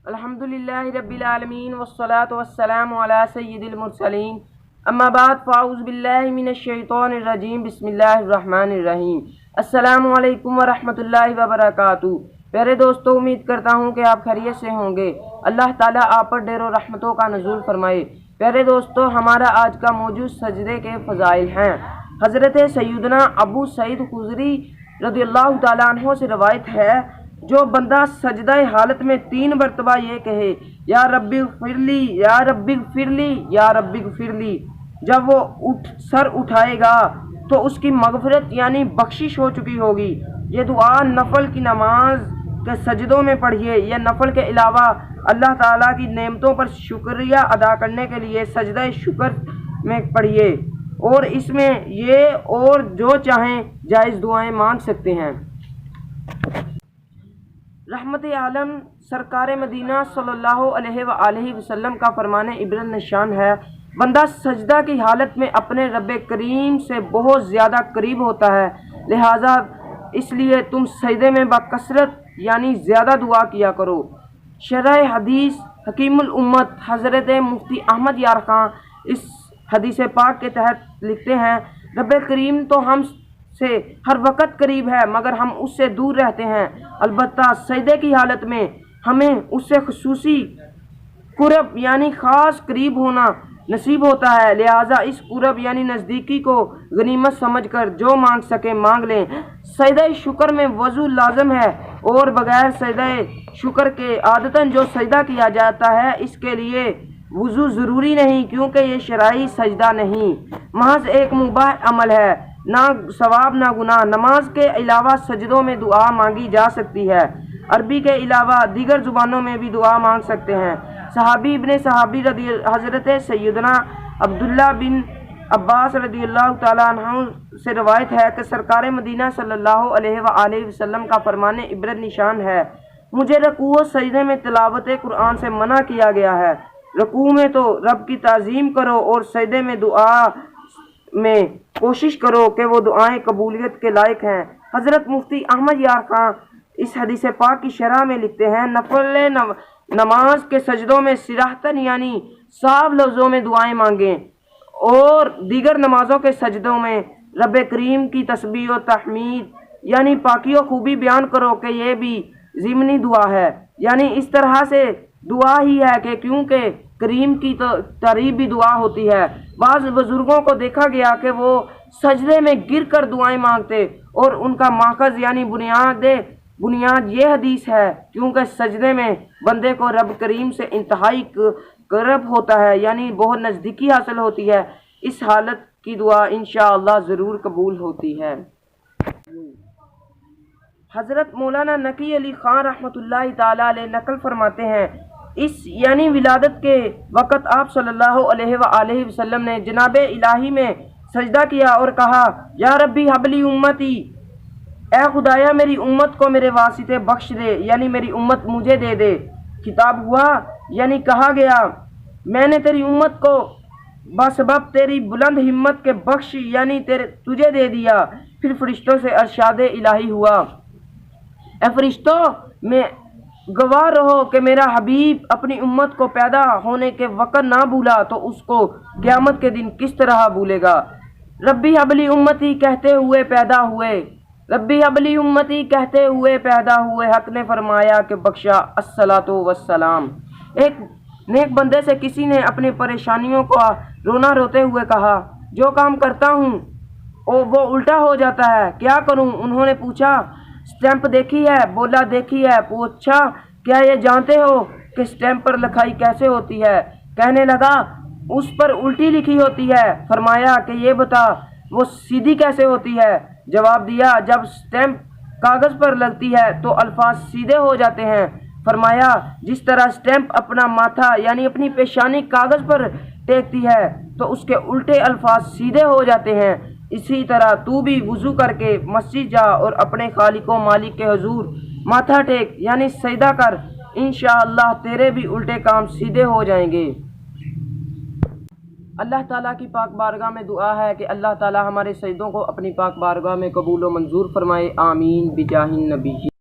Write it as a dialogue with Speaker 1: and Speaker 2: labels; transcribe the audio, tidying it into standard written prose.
Speaker 1: अल्हम्दुलिल्लाहि रब्बिल आलमीन वस्सलातु वस्सलामु अला सय्यिदिल मुरसलीन अम्मा बाद फ़ाऊज़ु बिल्लाहि मिनश शैतानिर रजीम बिस्मिल्लाहिर रहमानिर रहीम। अस्सलामु अलैकुम व रहमतुल्लाहि व बरकातुहू। प्यारे दोस्तों, उम्मीद करता हूँ कि आप खैरियत से होंगे। अल्लाह ताला आप पर ढेरों रहमतों का नुज़ूल फरमाए। प्यारे दोस्तों, हमारा आज का मौजूद सजदे के फ़ज़ाइल हैं। हज़रत सैयदना अबू सईद खुदरी रज़ियल्लाहु ताला अन्हु से रवायत है, जो बंदा सजदा हालत में 3 मरतबा ये कहे, या रब्बी ग़फ़िरली, या रब्बी ग़फ़िरली, या रब्बी ग़फ़िरली, जब वो सर उठाएगा तो उसकी मग़फ़िरत यानी बख्शिश हो चुकी होगी। ये दुआ नफल की नमाज के सजदों में पढ़िए या नफल के अलावा अल्लाह ताला की नेमतों पर शुक्रिया अदा करने के लिए सजदा शुक्र में पढ़िए, और इसमें ये और जो चाहें जायज़ दुआएं मांग सकते हैं। रहमत आलम सरकार मदीना सल्लल्लाहु अलैहि वसल्लम का फरमाने इब्रत निशान है, बंदा सजदा की हालत में अपने रब्बे करीम से बहुत ज़्यादा करीब होता है, लिहाजा इसलिए तुम सजदे में बकसरत यानी ज़्यादा दुआ किया करो। शरह हदीस हकीमुल उम्मत हज़रत मुफ्ती अहमद यार खां इस हदीस पाक के तहत लिखते हैं, रब्बे करीम तो हम से हर वक़्त करीब है, मगर हम उससे दूर रहते हैं। अलबत्ता सजदे की हालत में हमें उससे खुसूसी कुर्ब यानी ख़ास करीब होना नसीब होता है, लिहाजा इस कुर्ब यानी नज़दीकी को गनीमत समझकर जो मांग सके मांग लें। सजदा शुक्र में वज़ू लाज़िम है, और बग़ैर सजदा शुक्र के आदतन जो सजदा किया जाता है इसके लिए वज़ू ज़रूरी नहीं, क्योंकि ये शरई सजदा नहीं, महज एक मुबाह अमल है, ना सवाब ना गुनाह। नमाज के अलावा सजदों में दुआ मांगी जा सकती है। अरबी के अलावा दीगर ज़ुबानों में भी दुआ मांग सकते हैं। सहाबी इब्ने सहाबी हज़रत सैयदना अब्दुल्ला बिन अब्बास रज़ियल्लाहु ताला अन्हु से रवायत है कि सरकार मदीना सल्लल्लाहु अलैहि वसल्लम का फरमाने इब्रत निशान है, मुझे रकूअ व सजदे में तिलावत कुरान से मना किया गया है। रकूअ में तो रब की ताज़ीम करो और सजदे में दुआ में कोशिश करो कि वो दुआएं कबूलियत के लायक हैं। हज़रत मुफ्ती अहमद यार खां इस हदीस पाक की शरह में लिखते हैं, नफल नमाज के सजदों में सिराहतन यानी साफ लफ्ज़ों में दुआएं मांगें, और दीगर नमाजों के सजदों में रब करीम की तस्बीह व तहमीद यानी पाकी व खूबी बयान करो कि यह भी ज़िमनी दुआ है, यानी इस तरह से दुआ ही है कि क्योंकि करीम की तो तारीफ भी दुआ होती है। बाज़ बुज़ुर्गों को देखा गया कि वो सजदे में गिर कर दुआएं मांगते, और उनका माखज़ यानी बुनियाद ये हदीस है, क्योंकि सजदे में बंदे को रब करीम से इंतहाई क़र्ब होता है, यानी बहुत नज़दीकी हासिल होती है। इस हालत की दुआ इंशाअल्लाह ज़रूर कबूल होती है। हज़रत मौलाना नकी अली ख़ान रहमतुल्लाहि ताला अलैह नकल फरमाते हैं, इस यानी विलादत के वक़्त आप सल्लल्लाहु अलैहि वसल्लम ने जनाबे इलाही में सजदा किया और कहा, या रब्बी हबली उम्मती, ए खुदाया मेरी उम्मत को मेरे वास्ते बख्श दे, यानी मेरी उम्मत मुझे दे दे। खिताब हुआ यानी कहा गया, मैंने तेरी उम्मत को बसबब तेरी बुलंद हिम्मत के बख्श यानी तुझे दे दिया। फिर फरिश्तों से अरशाद इलाही हुआ, ए फरिश्तों में गवाह रहो कि मेरा हबीब अपनी उम्मत को पैदा होने के वक़्त ना भूला तो उसको क़यामत के दिन किस तरह भूलेगा। रब्बी हबली उम्मती कहते हुए पैदा हुए, रब्बी हबली उम्मती कहते हुए पैदा हुए, हक ने फरमाया कि बख्शा अस्सलातु वस्सलाम। एक नेक बंदे से किसी ने अपनी परेशानियों को रोना रोते हुए कहा, जो काम करता हूँ वो उल्टा हो जाता है, क्या करूँ। उन्होंने पूछा, स्टैंप देखी है? बोला देखी है। पूछा, क्या ये जानते हो कि स्टैंप पर लिखाई कैसे होती है? कहने लगा, उस पर उल्टी लिखी होती है। फरमाया कि ये बता वो सीधी कैसे होती है? जवाब दिया, जब स्टैंप कागज़ पर लगती है तो अल्फाज सीधे हो जाते हैं। फरमाया, जिस तरह स्टैंप अपना माथा यानी अपनी पेशानी कागज़ पर टेकती है तो उसके उल्टे अल्फाज सीधे हो जाते हैं, इसी तरह तू भी वज़ू करके मस्जिद जा और अपने खालिको मालिक के हुजूर माथा टेक यानी सजदा कर, इंशाअल्लाह तेरे भी उल्टे काम सीधे हो जाएंगे। अल्लाह ताला की पाक बारगाह में दुआ है कि अल्लाह ताला हमारे सजदों को अपनी पाक बारगाह में कबूल व मंजूर फरमाए। आमीन बिजाहिन नबी।